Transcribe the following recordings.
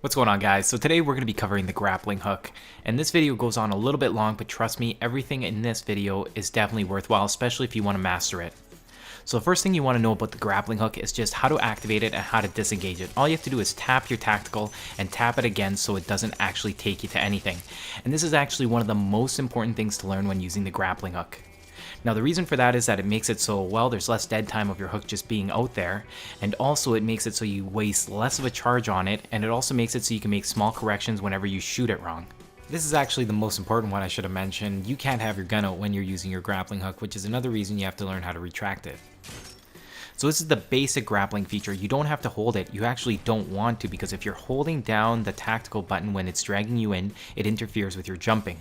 What's going on, guys? So today we're going to be covering the grappling hook, and this video goes on a little bit long, but trust me, everything in this video is definitely worthwhile, especially if you want to master it. So the first thing you want to know about the grappling hook is just how to activate it and how to disengage it. All you have to do is tap your tactical and tap it again so it doesn't actually take you to anything. And this is actually one of the most important things to learn when using the grappling hook. Now the reason for that is that it makes it so, well, there's less dead time of your hook just being out there, and also it makes it so you waste less of a charge on it, and it also makes it so you can make small corrections whenever you shoot it wrong. This is actually the most important one I should have mentioned. You can't have your gun out when you're using your grappling hook, which is another reason you have to learn how to retract it. So this is the basic grappling feature. You don't have to hold it. You actually don't want to, because if you're holding down the tactical button when it's dragging you in, it interferes with your jumping.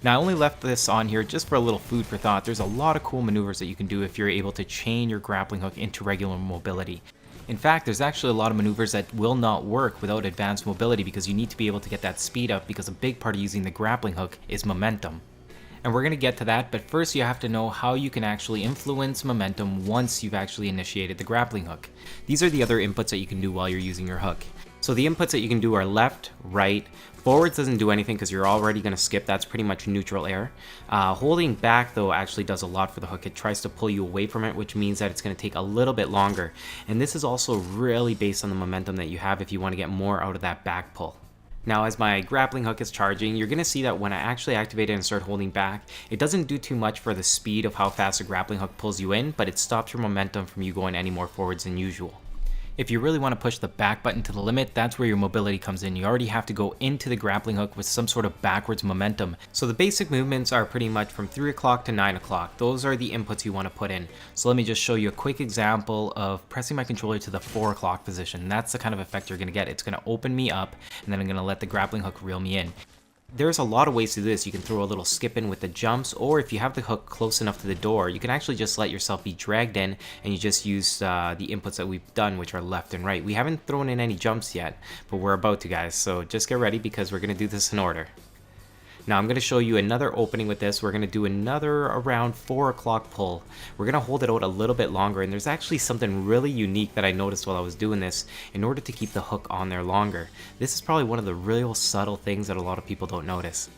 Now I only left this on here just for a little food for thought. There's a lot of cool maneuvers that you can do if you're able to chain your grappling hook into regular mobility. In fact, there's actually a lot of maneuvers that will not work without advanced mobility because you need to be able to get that speed up, because a big part of using the grappling hook is momentum. And we're going to get to that, but first you have to know how you can actually influence momentum once you've actually initiated the grappling hook. These are the other inputs that you can do while you're using your hook. So the inputs that you can do are left, right. Forwards doesn't do anything because you're already going to skip. That's pretty much neutral air. Holding back, though, actually does a lot for the hook. It tries to pull you away from it, which means that it's going to take a little bit longer. And this is also really based on the momentum that you have if you want to get more out of that back pull. Now, as my grappling hook is charging, you're going to see that when I actually activate it and start holding back, it doesn't do too much for the speed of how fast the grappling hook pulls you in, but it stops your momentum from you going any more forwards than usual. If you really want to push the back button to the limit, that's where your mobility comes in. You already have to go into the grappling hook with some sort of backwards momentum. So the basic movements are pretty much from 3 o'clock to 9 o'clock. Those are the inputs you want to put in. So let me just show you a quick example of pressing my controller to the 4 o'clock position. That's the kind of effect you're going to get. It's going to open me up, and then I'm going to let the grappling hook reel me in. There's a lot of ways to do this. You can throw a little skip in with the jumps, or if you have the hook close enough to the door, you can actually just let yourself be dragged in, and you just use the inputs that we've done, which are left and right. We haven't thrown in any jumps yet, but we're about to, guys, so just get ready because we're going to do this in order. Now I'm going to show you another opening with this. We're going to do another around 4 o'clock pull. We're going to hold it out a little bit longer, and there's actually something really unique that I noticed while I was doing this in order to keep the hook on there longer. This is probably one of the real subtle things that a lot of people don't notice.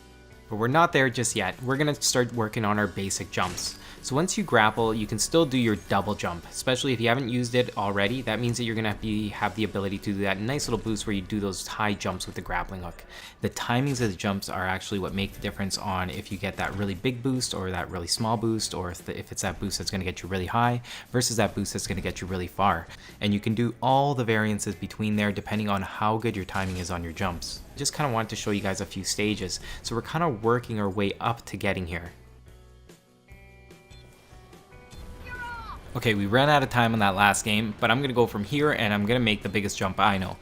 But we're not there just yet. We're going to start working on our basic jumps. So once you grapple, you can still do your double jump, especially if you haven't used it already. That means that you're going to have the ability to do that nice little boost where you do those high jumps with the grappling hook. The timings of the jumps are actually what make the difference on if you get that really big boost or that really small boost, or if it's that boost that's going to get you really high versus that boost that's going to get you really far. And you can do all the variances between there depending on how good your timing is on your jumps. Just kind of wanted to show you guys a few stages, so we're kind of working our way up to getting here. Okay, we ran out of time on that last game, but I'm going to go from here and I'm going to make the biggest jump I know.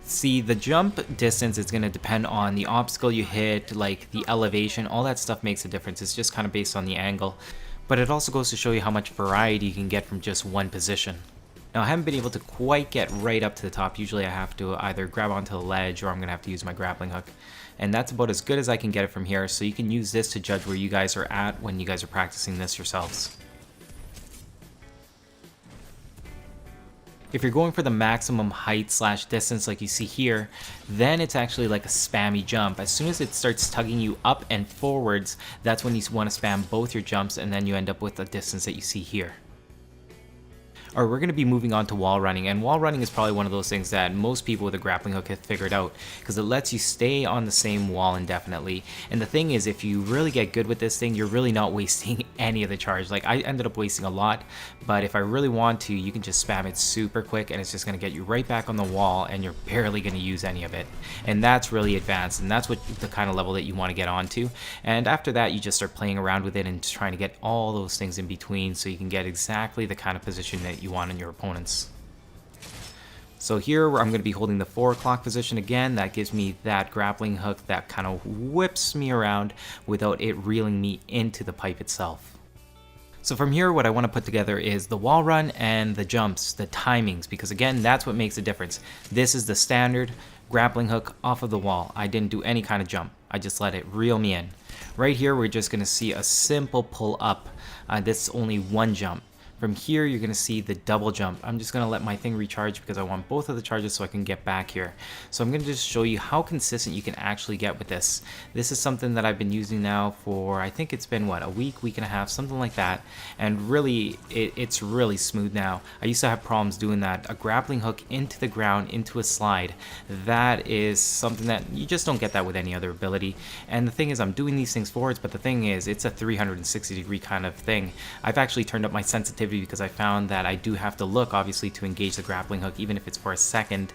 See, the jump distance is going to depend on the obstacle you hit, like the elevation, all that stuff makes a difference. It's just kind of based on the angle, but it also goes to show you how much variety you can get from just one position. Now I haven't been able to quite get right up to the top. Usually I have to either grab onto the ledge or I'm going to have to use my grappling hook. And that's about as good as I can get it from here, so you can use this to judge where you guys are at when you guys are practicing this yourselves. If you're going for the maximum height / distance like you see here, then it's actually like a spammy jump. As soon as it starts tugging you up and forwards, that's when you want to spam both your jumps, and then you end up with the distance that you see here. Alright, we're going to be moving on to wall running, and wall running is probably one of those things that most people with a grappling hook have figured out, because it lets you stay on the same wall indefinitely. And the thing is, if you really get good with this thing, you're really not wasting any of the charge. Like, I ended up wasting a lot, but if I really want to, you can just spam it super quick, and it's just going to get you right back on the wall, and you're barely going to use any of it. And that's really advanced, and that's what the kind of level that you want to get onto. And after that, you just start playing around with it and trying to get all those things in between so you can get exactly the kind of position that you want in your opponents. So here I'm going to be holding the 4 o'clock position again. That gives me that grappling hook that kind of whips me around without it reeling me into the pipe itself. So from here, what I want to put together is the wall run and the jumps, the timings, because again, that's what makes a difference. This is the standard grappling hook off of the wall. I didn't do any kind of jump. I just let it reel me in. Right here, we're just going to see a simple pull up. This is only one jump. From here, you're going to see the double jump. I'm just going to let my thing recharge because I want both of the charges so I can get back here. So I'm going to just show you how consistent you can actually get with this. This is something that I've been using now for, I think it's been, what, a week and a half, something like that. And really, it's really smooth now. I used to have problems doing that. A grappling hook into the ground, into a slide, that is something that you just don't get that with any other ability. And the thing is, I'm doing these things forwards, but the thing is, it's a 360-degree kind of thing. I've actually turned up my sensitivity because I found that I do have to look, obviously, to engage the grappling hook, even if it's for a second.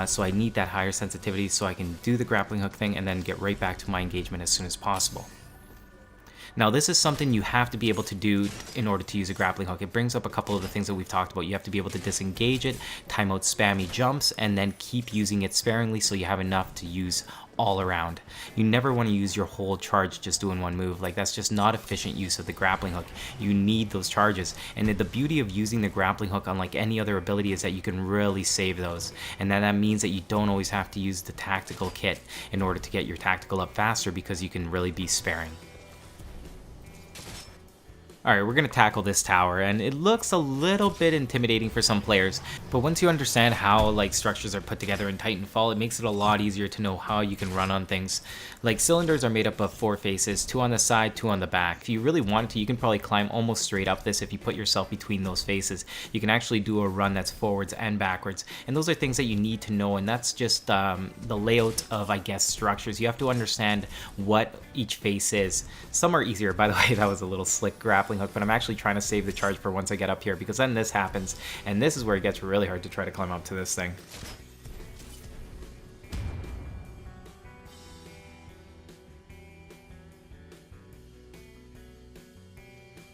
So I need that higher sensitivity so I can do the grappling hook thing and then get right back to my engagement as soon as possible. Now, this is something you have to be able to do in order to use a grappling hook. It brings up a couple of the things that we've talked about. You have to be able to disengage it, time out spammy jumps, and then keep using it sparingly so you have enough to use all around. You never want to use your whole charge just doing one move. Like, that's just not efficient use of the grappling hook. You need those charges. And the beauty of using the grappling hook, unlike any other ability, is that you can really save those. And then that means that you don't always have to use the tactical kit in order to get your tactical up faster because you can really be sparing. Alright, we're going to tackle this tower, and it looks a little bit intimidating for some players, but once you understand how structures are put together in Titanfall, it makes it a lot easier to know how you can run on things. Like, cylinders are made up of 4 faces, 2 on the side, 2 on the back. If you really wanted to, you can probably climb almost straight up this if you put yourself between those faces. You can actually do a run that's forwards and backwards, and those are things that you need to know, and that's just the layout of, I guess, structures. You have to understand what each face is. Some are easier, by the way. That was a little slick grappling hook, but I'm actually trying to save the charge for once I get up here, because then this happens, and this is where it gets really hard to try to climb up to this thing.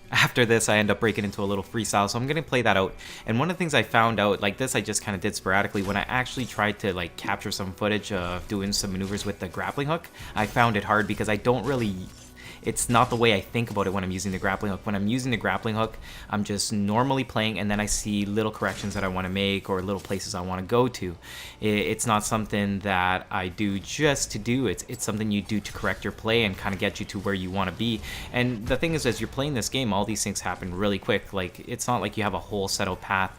After this, I end up breaking into a little freestyle, so I'm going to play that out. And one of the things I found out, like this I just kind of did sporadically, when I actually tried to capture some footage of doing some maneuvers with the grappling hook, I found it hard because I don't really... It's not the way I think about it when I'm using the grappling hook. When I'm using the grappling hook, I'm just normally playing, and then I see little corrections that I want to make or little places I want to go to. It's not something that I do just to do. It's something you do to correct your play and kind of get you to where you want to be. And the thing is, as you're playing this game, all these things happen really quick. Like, it's not like you have a whole settled path.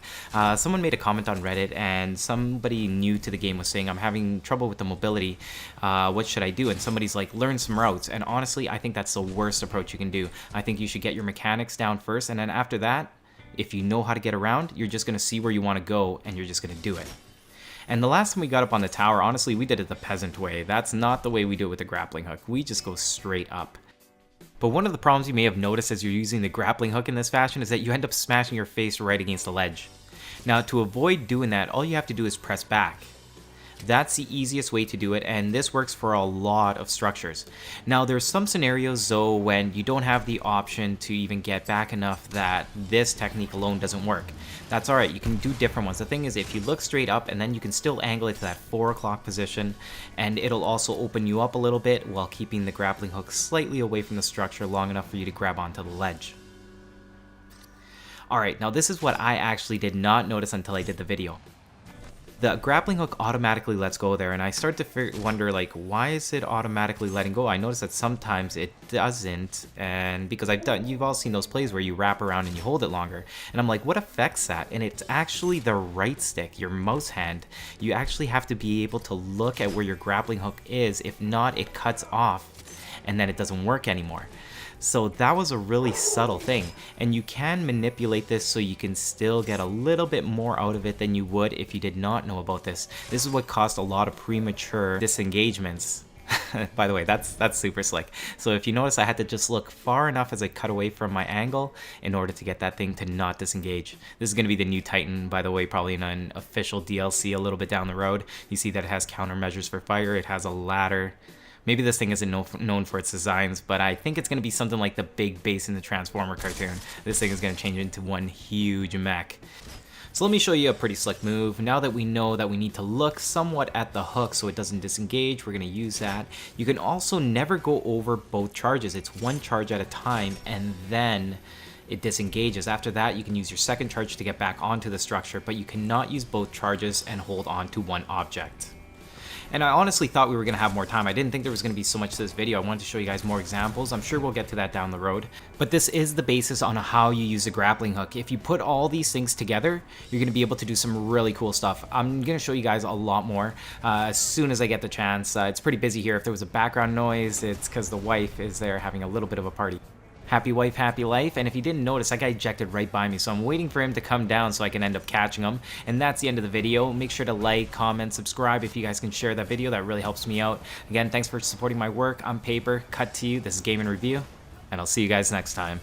Someone made a comment on Reddit, and somebody new to the game was saying, I'm having trouble with the mobility. What should I do? And somebody's like, learn some routes. And honestly, I think that's the worst approach you can do. I think you should get your mechanics down first, and then after that, if you know how to get around, you're just going to see where you want to go, and you're just going to do it. And the last time we got up on the tower, honestly, we did it the peasant way. That's not the way we do it with the grappling hook. We just go straight up. But one of the problems you may have noticed as you're using the grappling hook in this fashion is that you end up smashing your face right against the ledge. Now, to avoid doing that, all you have to do is press back. That's the easiest way to do it, and this works for a lot of structures. Now, there's some scenarios though when you don't have the option to even get back enough that this technique alone doesn't work. That's alright, you can do different ones. The thing is, if you look straight up, and then you can still angle it to that 4 o'clock position, and it'll also open you up a little bit while keeping the grappling hook slightly away from the structure long enough for you to grab onto the ledge. Alright, now this is what I actually did not notice until I did the video. The grappling hook automatically lets go there, and I start to wonder, why is it automatically letting go? I notice that sometimes it doesn't, and because you've all seen those plays where you wrap around and you hold it longer, and I'm like, what affects that? And it's actually the right stick, your mouse hand. You actually have to be able to look at where your grappling hook is. If not, it cuts off, and then it doesn't work anymore. So that was a really subtle thing, and you can manipulate this so you can still get a little bit more out of it than you would if you did not know about this. This is what caused a lot of premature disengagements. By the way, that's super slick. So if you notice, I had to just look far enough as I cut away from my angle in order to get that thing to not disengage. This is going to be the new Titan, by the way, probably in an official DLC a little bit down the road. You see that it has countermeasures for fire, it has a ladder. Maybe this thing isn't known for its designs, but I think it's going to be something like the big base in the Transformer cartoon. This thing is going to change into one huge mech. So let me show you a pretty slick move. Now that we know that we need to look somewhat at the hook so it doesn't disengage, we're going to use that. You can also never go over both charges. It's one charge at a time, and then it disengages. After that, you can use your second charge to get back onto the structure, but you cannot use both charges and hold on to one object. And I honestly thought we were going to have more time. I didn't think there was going to be so much to this video. I wanted to show you guys more examples. I'm sure we'll get to that down the road. But this is the basis on how you use a grappling hook. If you put all these things together, you're going to be able to do some really cool stuff. I'm going to show you guys a lot more as soon as I get the chance. It's pretty busy here. If there was a background noise, it's because the wife is there having a little bit of a party. Happy wife, happy life. And if you didn't notice, that guy ejected right by me, so I'm waiting for him to come down so I can end up catching him. And that's the end of the video. Make sure to like, comment, subscribe if you guys can share that video. That really helps me out. Again, thanks for supporting my work. I'm Paper, Cut2U. This is Game in Review, and I'll see you guys next time.